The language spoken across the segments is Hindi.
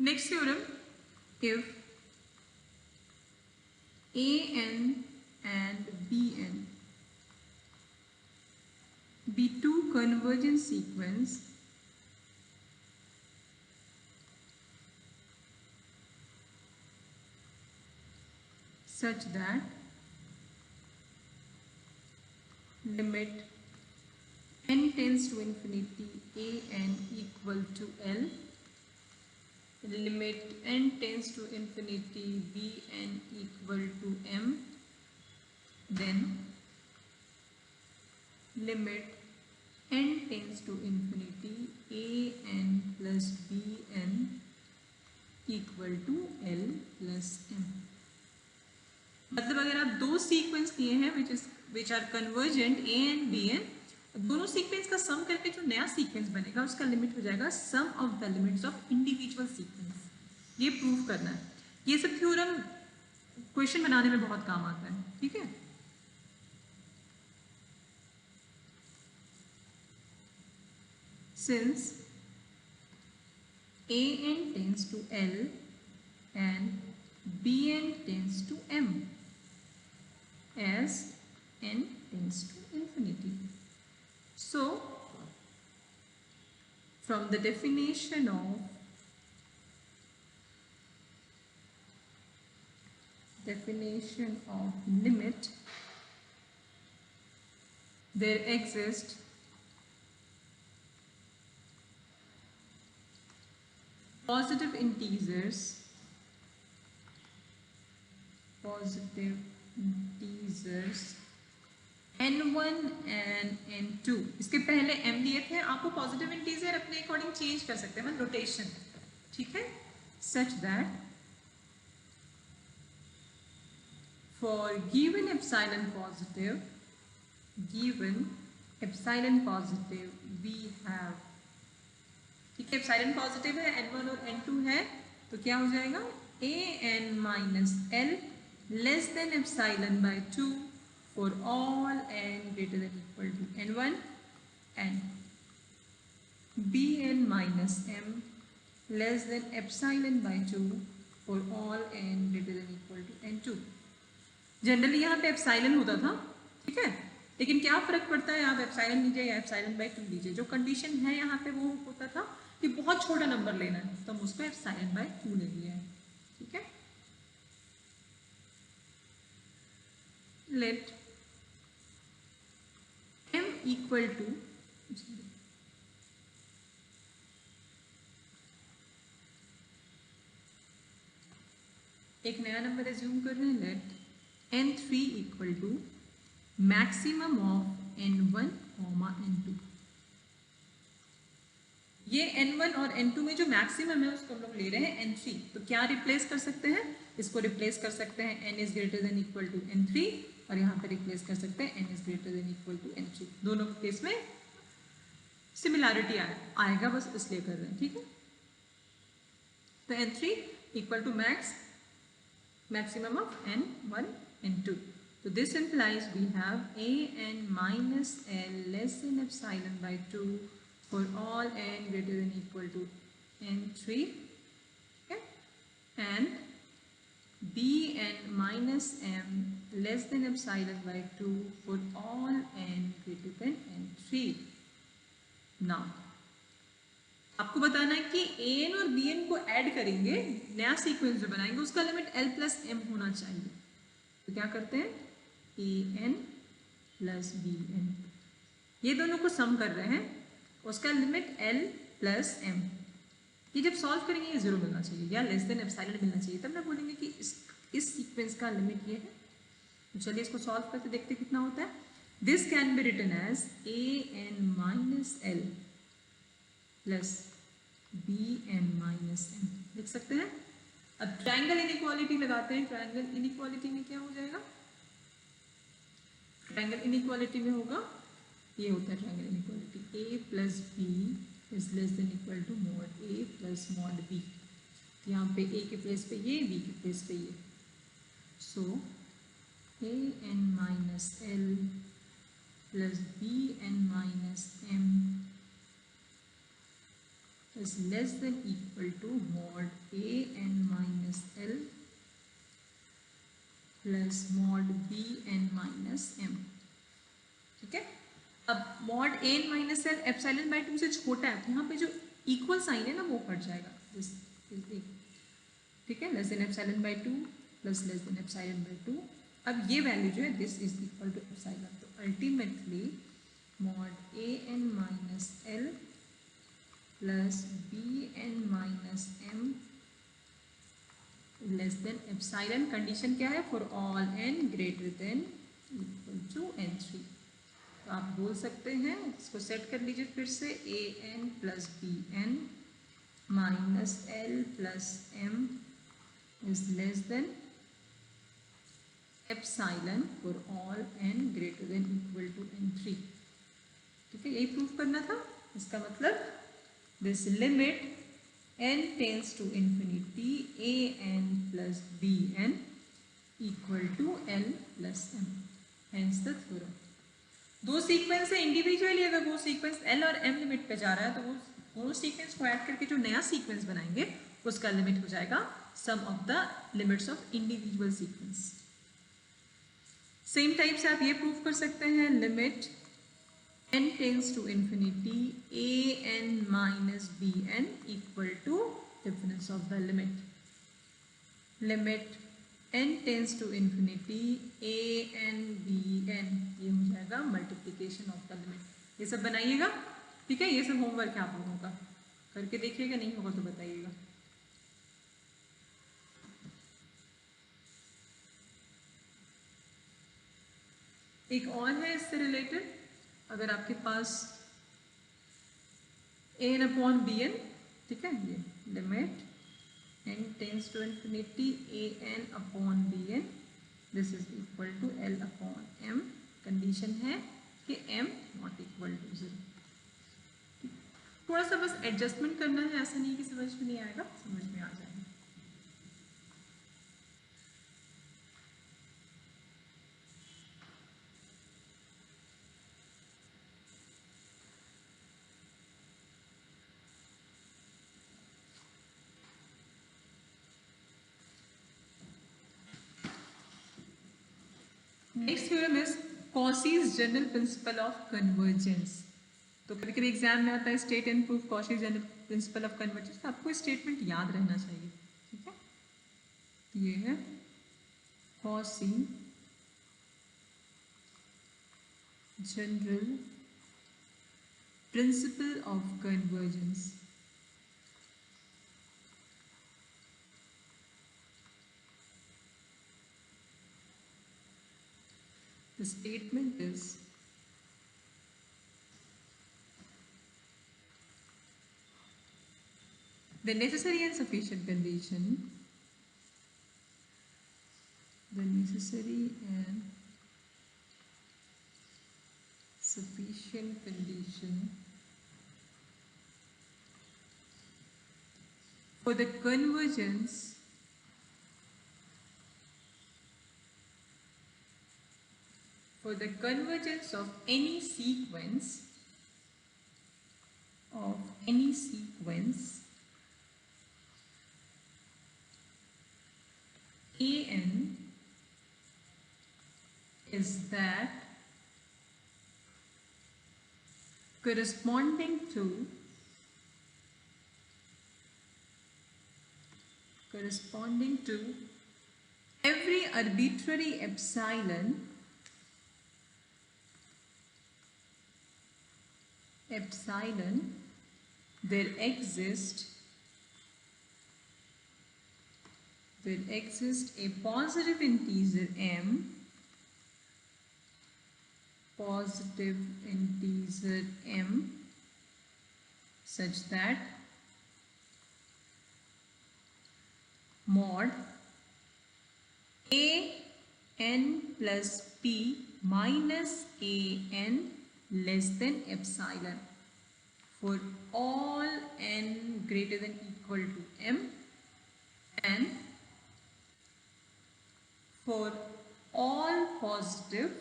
Next theorem, if an and bn be two convergent sequence such that limit n tends to infinity an equal to L, limit n tends to infinity bn equal to m, then limit n tends to infinity an plus bn equal to L plus m. मतलब अगर आप दो सीक्वेंस लिए हैं which are convergent a and b n, दोनों सीक्वेंस का सम करके जो नया सीक्वेंस बनेगा उसका लिमिट हो जाएगा sum of the limits of individual sequence. ये प्रूव करना है. ये सब थ्योरम क्वेश्चन बनाने में बहुत काम आता है. ठीक है. Since an tends to L and bn tends to m as n tends to infinity. So, from the definition of limit, there exists positive integers n1 and n2. इसके पहले m दिए थे, आपको पॉजिटिव इंटीजर अपने अकॉर्डिंग चेंज कर सकते हैं, रोटेशन. ठीक है. such that for given epsilon positive we have, ठीक है, एप्सिलॉन पॉजिटिव है, n1 और n2 है, तो क्या हो जाएगा an minus l less than epsilon by 2 for all n greater than equal to n1 and bn minus m less than epsilon by 2 for all n greater than equal to n2. Generally यहाँ पे एप्सिलॉन होता था. ठीक है. लेकिन क्या फर्क पड़ता है, आप एप्सिलॉन लीजिए या एप्सिलॉन बाय 2 लीजिए, जो कंडीशन है यहाँ पे वो होता था कि बहुत छोटा नंबर लेना है, तो हम उसको एप्सिलॉन बाय 2 ले लिया है. ठीक है. लेट m इक्वल टू, एक नया नंबर एज्यूम कर रहे हैं. Let n3 equal to maximum of n1, n2. ये n1 और n2 में जो मैक्सिमम है उसको हम लोग ले रहे हैं n3. तो क्या रिप्लेस कर सकते हैं, इसको रिप्लेस कर सकते हैं n is greater than equal to n3, और यहाँ पे रिप्लेस कर सकते हैं n is greater than equal to n3. दोनों केस में सिमिलैरिटी आएगा, बस इसलिए कर रहे हैं. ठीक है. तो n3 equal to maximum of n1, n2. So this implies we have an minus l less than epsilon by 2 for all n greater than equal to n3, okay? And bn minus m less than epsilon by 2 for all n greater than n3. Now आपको बताना है कि an और bn को ऐड करेंगे, नया सीक्वेंस जो बनाएंगे उसका लिमिट l प्लस m होना चाहिए. तो क्या करते हैं, an प्लस bn, ये दोनों को सम कर रहे हैं, उसका लिमिट l प्लस m. ये जब सॉल्व करेंगे ये जीरो मिलना चाहिए या लेस देन एप्सिलॉन मिलना चाहिए, तब ना बोलेंगे कि इस सीक्वेंस का लिमिट ये है. तो चलिए इसको सॉल्व करके देखते कितना होता है. This can be written as an minus l plus bn minus m लिख सकते हैं. अब ट्रायंगल इनइक्वालिटी लगाते हैं. ट्रायंगल इनइक्वालिटी में क्या हो जाएगा, ट्रायंगल इनइक्वालिटी में होगा, ये होता है triangle inequality, a plus b is less than equal to mod a plus mod b. यहाँ पे a के प्लेस पे ये, b के प्लेस पे ये. सो an minus l plus bn minus m is less than equal to mod a n minus l plus mod b n minus m। ठीक है, अब mod a n minus l epsilon by 2 से छोटा है तो यहाँ पे जो इक्वल साइन है ना वो कट जाएगा। ठीक है, less than epsilon by 2 plus less than epsilon by 2। अब ये वैल्यू जो है this is equal to epsilon, तो ultimately mod a n minus l plus b n minus m less than epsilon. Condition क्या है? For all n greater than equal to n3। तो आप बोल सकते हैं, इसको सेट कर लीजिए फिर से, a n plus b n minus l plus m is less than epsilon for all n greater than equal to n3। ठीक है, यही प्रूफ करना था। इसका मतलब this limit n tends to infinity a n plus b n equal to l plus m, hence the theorem. दो सीक्वेंस है इंडिविजुअली, अगर वो सीक्वेंस l और m लिमिट पे जा रहा है तो वो दोनों सीक्वेंस को ऐड करके जो नया सीक्वेंस बनाएंगे उसका लिमिट हो जाएगा sum of the limits of individual sequence. Same type से आप ये प्रूव कर सकते हैं, limit n tends to infinity a n minus b n equal to difference of the limit n tends to infinity a n b n, ये हो जाएगा मल्टीप्लिकेशन ऑफ द लिमिट। ये सब बनाइएगा, ठीक है, ये सब होमवर्क है आप लोगों का, करके देखिएगा, नहीं होगा तो बताइएगा। एक और है इससे रिलेटेड, अगर आपके पास a n upon b n, ठीक है, ये limit n tends to infinity a n upon b n this is equal to l upon m। Condition है कि m नॉट इक्वल टू 0। थोड़ा सा बस एडजस्टमेंट करना है, ऐसा नहीं कि समझ में नहीं आएगा, समझ में आ जाएगा। Next theorem is Cauchy's general principle of convergence. तो कभी कभी एग्जाम में आता है state and proof Cauchy's general principle of convergence, तो आपको स्टेटमेंट याद रहना चाहिए। ठीक है, ये है Cauchy general principle of convergence. The statement is the necessary and sufficient condition, the necessary and sufficient condition for the convergence of any sequence an is that corresponding to every arbitrary epsilon there exists a positive integer m such that mod a n plus p minus a n less than epsilon for all n greater than equal to m and for all positive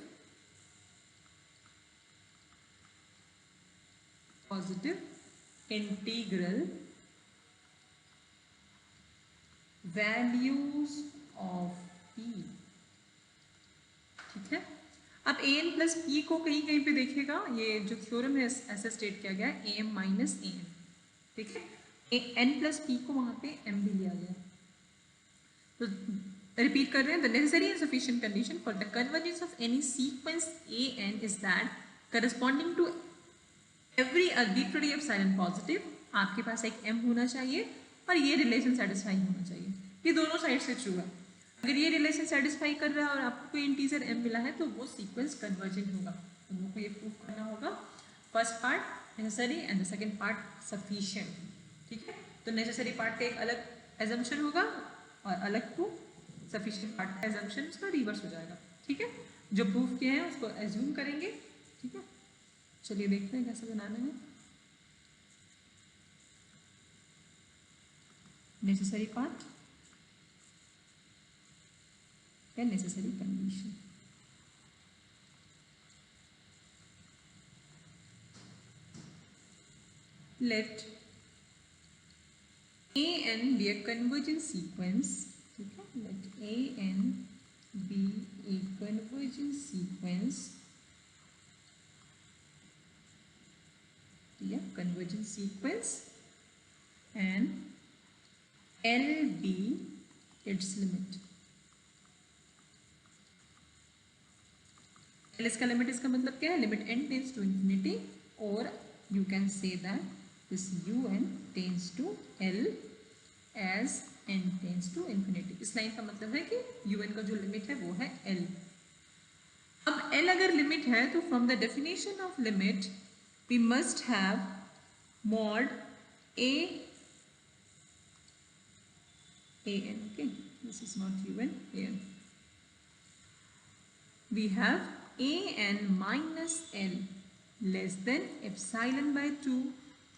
integral values of p, ठीक है। अब ए एन प्लस पी को कहीं कहीं पे देखिएगा, ये जो थ्योरम है ऐसे स्टेट किया गया है, a m minus a n, ठीक है। एन प्लस पी को वहां पे एम भी लिया गया। तो रिपीट कर रहे हैं, the necessary and sufficient condition for the convergence of any sequence a n is that corresponding to every arbitrary epsilon positive, आपके पास एक m होना चाहिए और ये रिलेशन सेटिस्फाई होना चाहिए। ये दोनों साइड से ट्रू है। अगर ये रिलेशन सेटिस्फाई कर रहा है और आपको कोई इंटीजर m मिला है तो वो सीक्वेंस कन्वर्जेंट होगा। तो हमको ये प्रूव करना होगा। First part necessary and the second part sufficient, ठीक है। तो नेसेसरी पार्ट का एक अलग एजम्पशन होगा और अलग प्रूफ सफिशिएंट पार्ट का एजम्पशन उसका रिवर्स हो जाएगा, ठीक है। जो प्रूफ किए हैं उसको एज्यूम करेंगे, ठीक है। चलिए देखते हैं कैसे बनाना है। नेसेसरी पार्ट या necessary condition. Late A N B A convergent sequence, ठीक है। Late A N B A convergent sequence या convergent sequence and L be its limit। L इसका लिमिट, इसका मतलब क्या है, limit n tends to infinity, और you can say that this un tends to L as n tends to infinity. इस लाइन का मतलब है कि un का जो लिमिट है वो है L। अब L अगर लिमिट है तो from the definition of limit we must have mod a n, okay, this is not un, a n, we have a n minus l less than epsilon by 2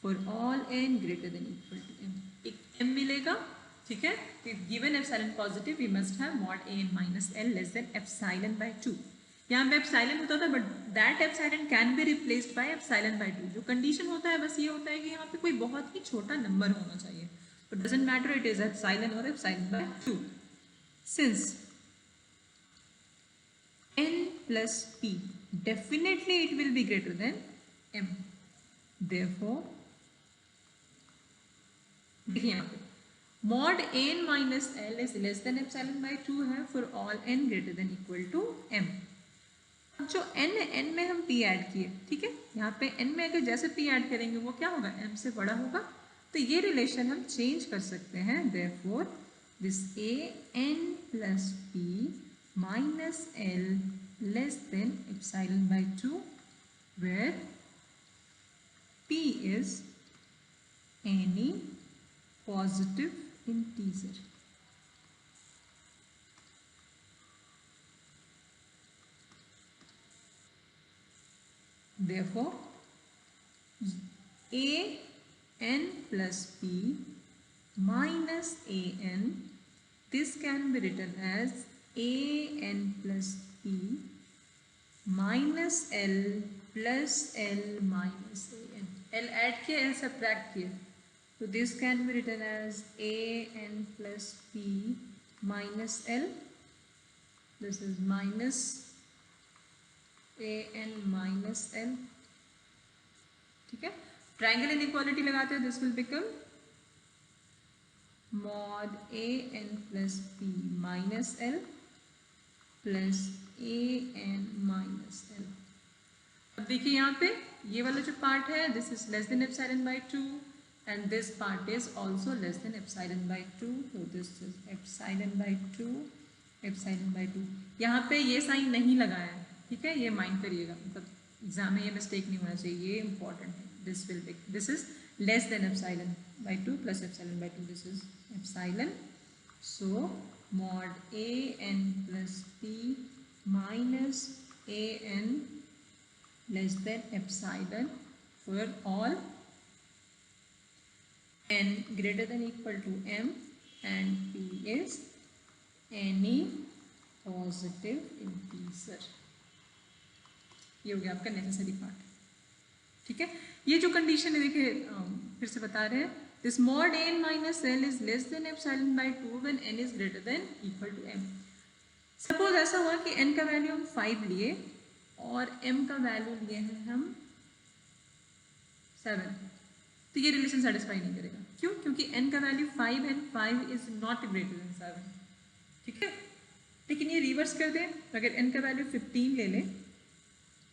for all n greater than equal to m। एक m मिलेगा, ठीक है। given epsilon positive we must have mod a n minus l less than epsilon by 2। यहाँ पे एप्सिलॉन होता था but that epsilon can be replaced by epsilon by 2। जो कंडीशन होता है बस ये होता है कि यहाँ पे कोई बहुत ही छोटा नंबर होना चाहिए। तो doesn't matter it is epsilon और epsilon by 2। Since n plus p definitely it will be greater than m, therefore देखिए यहाँ पे mod n minus l is less than epsilon by 2 है for all n greater than equal to m। जो n में हम p ऐड किए, ठीक है। यहाँ पे n में अगर जैसे p ऐड करेंगे वो क्या होगा, m से बड़ा होगा। तो ये रिलेशन हम चेंज कर सकते हैं। therefore this a n plus p minus l less than epsilon by 2 where p is any positive integer। therefore a n plus p minus a n, this can be written as a n plus p minus l plus l minus a n। l add किया, l सब्ट्रैक्ट किया, तो this can be written as a n plus p minus l, this is minus a n minus l, ठीक है। ट्रायंगल इनइक्वालिटी लगाते हैं, this will become mod a n plus p minus l plus a n minus l। अब देखिए यहाँ पे ये वाला जो पार्ट है this is less than epsilon by 2 and this part is also less than epsilon by 2, तो this is epsilon by 2 epsilon by 2। यहाँ पे ये साइन नहीं लगाया है, ठीक है, ये माइंड करिएगा, मतलब एग्जाम में ये मिस्टेक नहीं होना चाहिए, ये इंपॉर्टेंट है। This will be, this is less than epsilon by 2 plus epsilon by 2, this is epsilon, so mod a n plus p minus a n less than epsilon for all n greater than equal to m and p is any positive integer। ये हो गया आपका नेसेसरी पार्ट, ठीक है। ये जो कंडीशन है देखिए फिर से बता रहे हैं, this mod n minus l is less than epsilon by 2 when n is greater than equal to m. Suppose ऐसा हुआ कि n का वैल्यू हम 5 लिए और m का वैल्यू लिए हैं हम 7, तो ये रिलेशन सेटिस्फाई नहीं करेगा. क्यों? क्योंकि n का वैल्यू 5 है, 5 इज नॉट ग्रेटर देन 7. ठीक है, लेकिन ये रिवर्स कर दें, अगर n का वैल्यू 15 ले लें,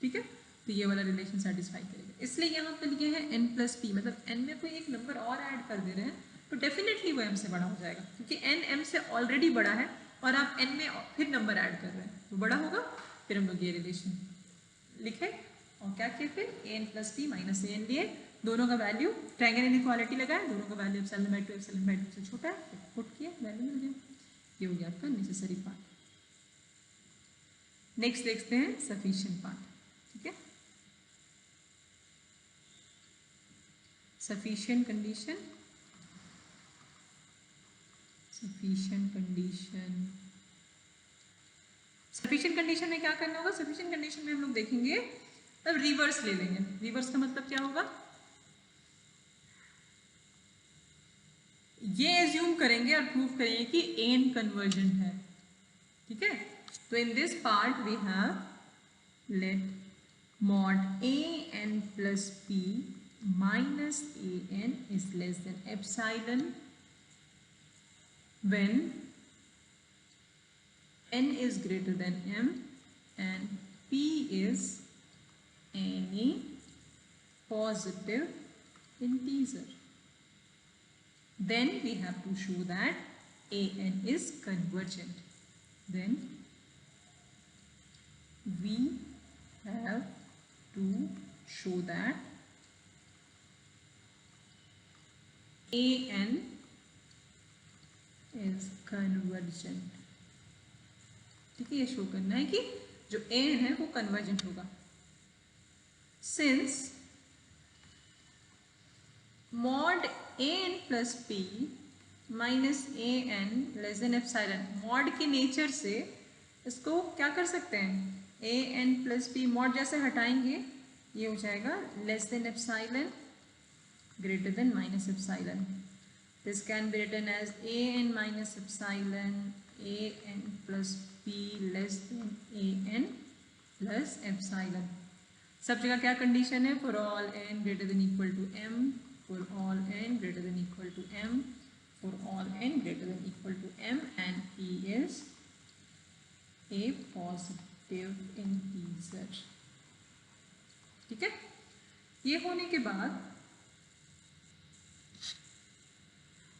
ठीक है, तो ये वाला रिलेशन सेटिस्फाई करेगा. इसलिए यहाँ पर लिए है n प्लस p, मतलब n में कोई एक नंबर और ऐड कर दे रहे हैं तो डेफिनेटली वो m से बड़ा हो जाएगा, क्योंकि n m से ऑलरेडी बड़ा है और आप n में फिर नंबर ऐड कर रहे हैं तो बड़ा होगा. फिर हम लोग ये रिलेशन लिखे और क्या किए, फिर an plus p minus an लिए, दोनों का वैल्यू ट्रायंगल इनइक्वालिटी लगाए, दोनों का value epsilon by 2 epsilon by 2 से छोटा है, फिर पुट किया, वैल्यू मिल गया. ये हो गया आपका नेसेसरी पार्ट. नेक्स्ट देखते हैं सफिशिएंट पार्ट. ठीक है, sufficient condition. Sufficient condition, sufficient condition में क्या करना होगा? सफिशिएंट कंडीशन में हम लोग देखेंगे, अब रिवर्स ले लेंगे. रिवर्स का मतलब क्या होगा? ये एज्यूम करेंगे और प्रूव करेंगे कि एन कन्वर्जेंट है. ठीक है, तो in this part we have let mod a n plus p minus a n is less than epsilon when n is greater than m and p is any positive integer. Then we have to show that an is convergent. Then we have to show that an is convergent. ठीक है, ये शो करना है कि जो an है वो कन्वर्जेंट होगा. Since mod an plus p minus an less than epsilon, mod के नेचर से इसको क्या कर सकते हैं, an प्लस p मॉड जैसे हटाएंगे ये हो जाएगा less than epsilon greater than minus epsilon. This can be written as an minus epsilon an plus p less than an plus epsilon. सब जगह क्या कंडीशन है? For all n greater than equal to m, for all n greater than equal to m, for all n greater than equal to m and p is a positive integer. ठीक है, ये होने के बाद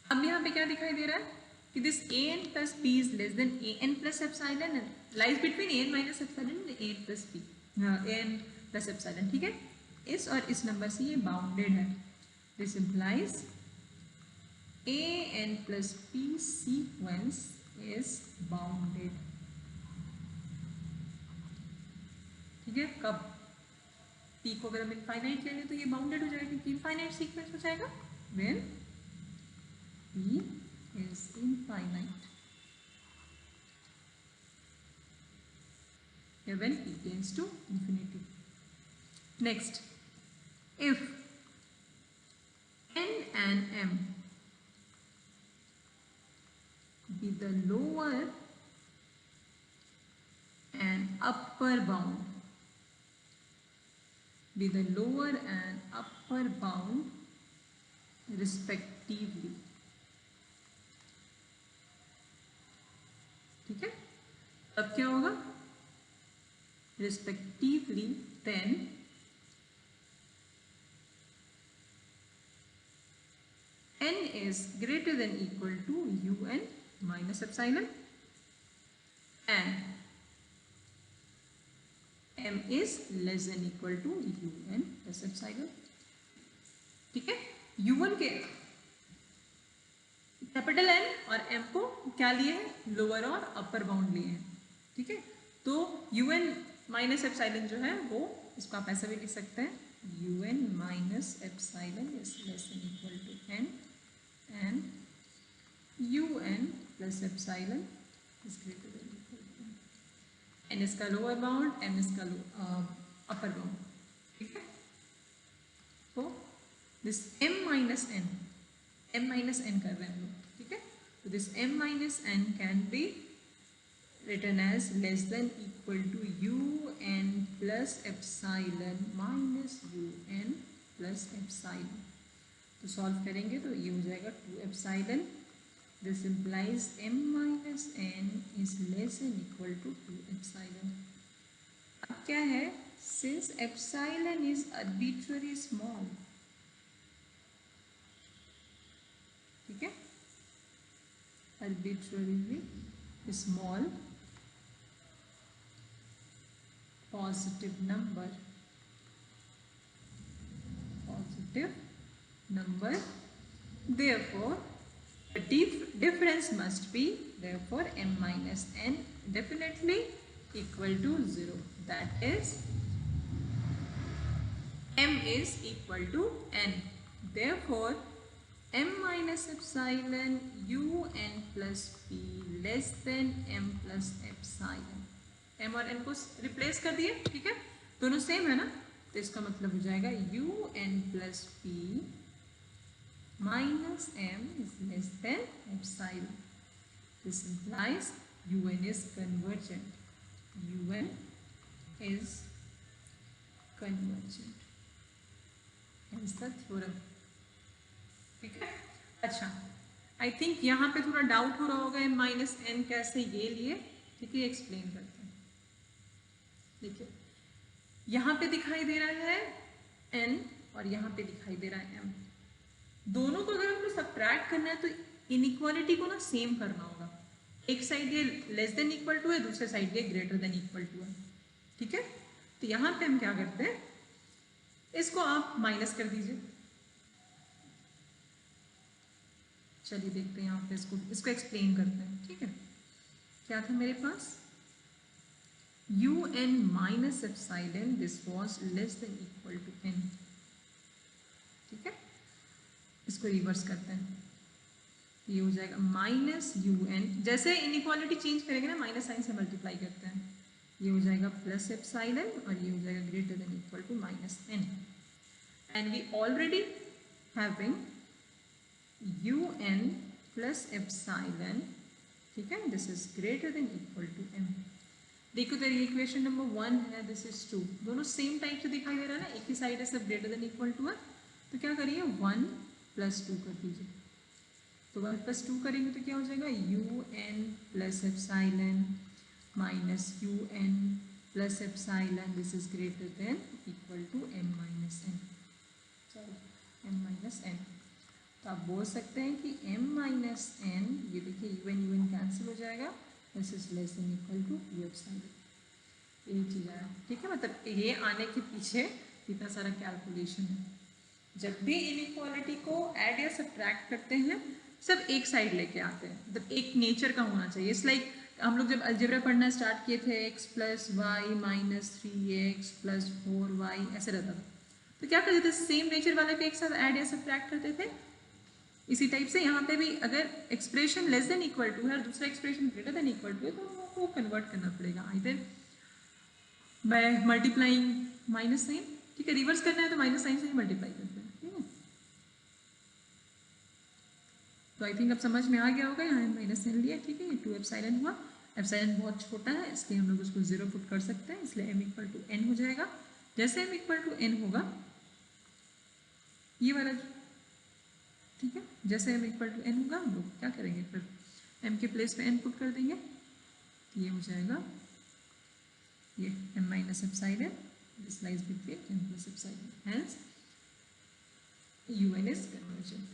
अब यहाँ पे क्या दिखाई दे रहा है कि this an plus p is less than an plus epsilon lies between an minus epsilon and an plus p, an plus epsilon. ठीक है, इस और इस नंबर से ये बाउंडेड है. This implies an plus p sequence is bounded. ठीक है, कब p को अगर हम इनफाइनाइट ले लें तो ये बाउंडेड हो जाएगा, क्योंकि इनफाइनाइट सीक्वेंस हो जाएगा when p is infinite. When p tends to infinity. Next, if n and m be the lower and upper bound, be the lower and upper bound respectively. ठीक है, अब क्या होगा? respectively, then n is greater than equal to un minus epsilon and m is less than equal to un plus epsilon. ठीक है, un के कैपिटल N और M को क्या लिए हैं? लोअर और अपर बाउंड लिए हैं. ठीक है, तो UN माइनस एप्सिलॉन जो है वो इसको आप ऐसा भी लिख सकते हैं, UN minus epsilon is less than equal to N and UN plus epsilon is greater than equal to N. इसका लोअर बाउंड, M इसका अपर बाउंड. ठीक है, तो this M minus N m minus n कर रहे हैं हम लोग, ठीक है। तो this m minus n can be written as less than equal to un plus epsilon minus un plus epsilon। तो सॉल्व करेंगे तो ये हो जाएगा 2 epsilon। This implies m minus n is less than equal to 2 epsilon। अब क्या है, since epsilon is arbitrary small, ठीक है, arbitrarily small positive number, therefore the difference must be, therefore m minus n definitely equal to 0, that is m is equal to n, therefore m minus epsilon un plus p less than m plus epsilon। m और n को रिप्लेस कर दिए, ठीक है, दोनों सेम है ना, तो इसका मतलब हो जाएगा un plus p minus m is less then epsilon। This implies un is convergent, un is convergent, hence the theorem, ठीक है। अच्छा, आई थिंक यहाँ पे थोड़ा डाउट हो रहा होगा m माइनस n कैसे ये लिए, ठीक है, एक्सप्लेन करते हैं। देखिए यहाँ पे दिखाई दे रहा है n और यहाँ पे दिखाई दे रहा है m, दोनों को अगर हमको सब्ट्रैक्ट करना है तो इनइक्वालिटी को ना सेम करना होगा, एक साइड ये लेस देन इक्वल टू है, दूसरे साइड ये ग्रेटर देन इक्वल टू है, ठीक है। तो यहाँ पे हम क्या करते हैं, इसको आप माइनस कर दीजिए। चलिए देखते हैं यहाँ पे इसको एक्सप्लेन करते हैं, ठीक है। क्या था मेरे पास, un minus epsilon, this was less than equal to n, ठीक है। इसको रिवर्स करते हैं, ये हो जाएगा माइनस un, जैसे इनइक्वालिटी चेंज करेंगे ना माइनस साइन से मल्टीप्लाई करते हैं, ये हो जाएगा प्लस एप्सिलॉन और ये हो जाएगा greater than equal to minus n, and we already having un plus epsilon, ठीक है, this is greater than equal to m। देखो तो ये इक्वेशन नंबर 1 है, दिस इज 2, दोनों सेम टाइप से दिखाई दे रहा है ना, एक ही साइड है, सब ग्रेटर देन इक्वल टू है, तो क्या करिए 1 प्लस 2 कर दीजिए। तो 1 प्लस 2 करेंगे तो क्या हो जाएगा un plus epsilon minus un plus epsilon, this is greater than equal to m minus n, sorry m minus n। तो आप बोल सकते हैं कि m माइनस n, ये देखिए un कैंसिल हो जाएगा, this is less than equal to u epsilon, यही चीज़ आया, ठीक है। मतलब ये आने के पीछे इतना सारा कैलकुलेशन है। जब भी इनइक्वालिटी को ऐड या सब्ट्रैक्ट करते हैं सब एक साइड लेके आते हैं, मतलब एक नेचर का होना चाहिए। इट्स लाइक हम लोग जब अलजेब्रा पढ़ना स्टार्ट किए थे, x plus y minus 3x plus 4y ऐसे रहता था, तो क्या करते थे, सेम नेचर वाले को एक साथ ऐड या सब्ट्रैक्ट करते थे। इसी टाइप से यहाँ पे भी अगर expression less than equal to है और दूसरा expression greater than equal to है तो आपको कन्वर्ट करना पड़ेगा either by multiplying minus sign, ठीक है, रिवर्स करना है तो माइनस साइन से ही मल्टीप्लाई करते हैं, ठीक है। तो आई थिंक अब समझ में आ गया होगा, यहाँ माइनस साइन लिया, ठीक है, 2 एप्सिलॉन हुआ, एप्सिलॉन बहुत छोटा है इसलिए हम लोग उसको 0 पुट कर सकते हैं, इसलिए m इक्वल टू n हो जाएगा। जैसे m इक्वल टू n होगा ये वाला, ठीक है, जैसे m इक्वल टू n होगा हम लोग क्या करेंगे, फिर m के प्लेस पे n पुट कर देंगे, तो ये हो जाएगा ये m minus epsilon, this lies between m plus epsilon, hence un is convergent।